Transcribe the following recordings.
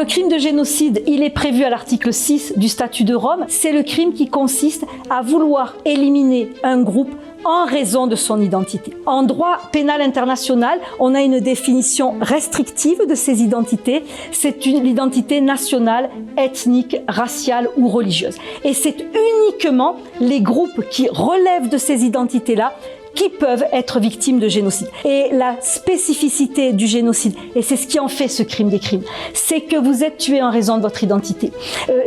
Le crime de génocide, il est prévu à l'article 6 du statut de Rome. C'est le crime qui consiste à vouloir éliminer un groupe en raison de son identité. En droit pénal international, on a une définition restrictive de ces identités. C'est l'identité nationale, ethnique, raciale ou religieuse. Et c'est uniquement les groupes qui relèvent de ces identités-là qui peuvent être victimes de génocide. Et la spécificité du génocide, et c'est ce qui en fait ce crime des crimes, c'est que vous êtes tué en raison de votre identité.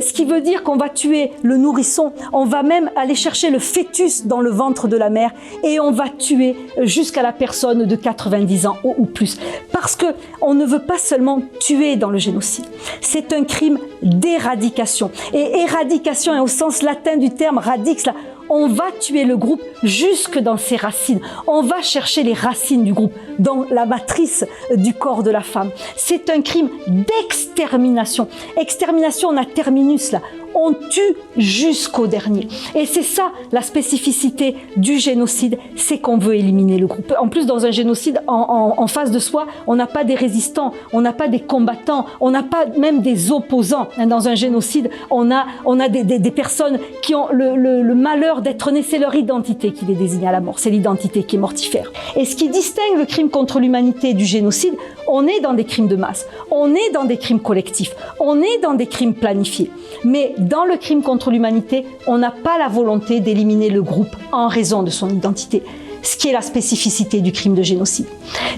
Ce qui veut dire qu'on va tuer le nourrisson, on va même aller chercher le fœtus dans le ventre de la mère et on va tuer jusqu'à la personne de 90 ans ou plus. Parce que on ne veut pas seulement tuer dans le génocide, c'est un crime d'éradication. Et éradication est au sens latin du terme radix, là. On va tuer le groupe jusque dans ses racines. On va chercher les racines du groupe, dans la matrice du corps de la femme. C'est un crime d'extermination. Extermination, on a terminus là. On tue jusqu'au dernier. Et c'est ça la spécificité du génocide, c'est qu'on veut éliminer le groupe. En plus, dans un génocide, en face de soi, on n'a pas des résistants, on n'a pas des combattants, on n'a pas même des opposants. Dans un génocide, on a des personnes qui ont le malheur d'être nées, c'est leur identité qui les désigne à la mort, c'est l'identité qui est mortifère. Et ce qui distingue le crime contre l'humanité du génocide, on est dans des crimes de masse, on est dans des crimes collectifs, on est dans des crimes planifiés. Mais dans le crime contre l'humanité, on n'a pas la volonté d'éliminer le groupe en raison de son identité, ce qui est la spécificité du crime de génocide.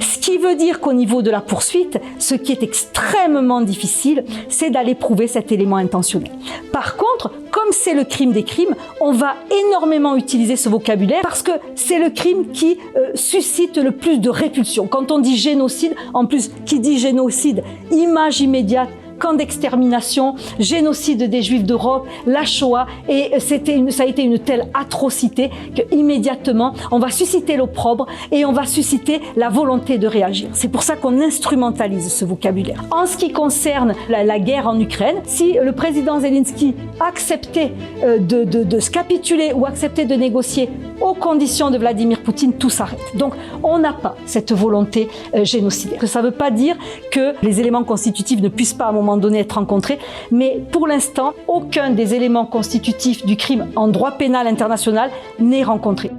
Ce qui veut dire qu'au niveau de la poursuite, ce qui est extrêmement difficile, c'est d'aller prouver cet élément intentionnel. Par contre, comme c'est le crime des crimes, on va énormément utiliser ce vocabulaire parce que c'est le crime qui suscite le plus de répulsion. Quand on dit génocide, en plus, qui dit génocide, image immédiate, camp d'extermination, génocide des Juifs d'Europe, la Shoah, et ça a été une telle atrocité qu'immédiatement, on va susciter l'opprobre et on va susciter la volonté de réagir. C'est pour ça qu'on instrumentalise ce vocabulaire. En ce qui concerne la guerre en Ukraine, si le président Zelensky acceptait de se capituler ou acceptait de négocier aux conditions de Vladimir Poutine, tout s'arrête. Donc, on n'a pas cette volonté génocidaire. Ça ne veut pas dire que les éléments constitutifs ne puissent pas à un moment donné être rencontrés, mais pour l'instant, aucun des éléments constitutifs du crime en droit pénal international n'est rencontré.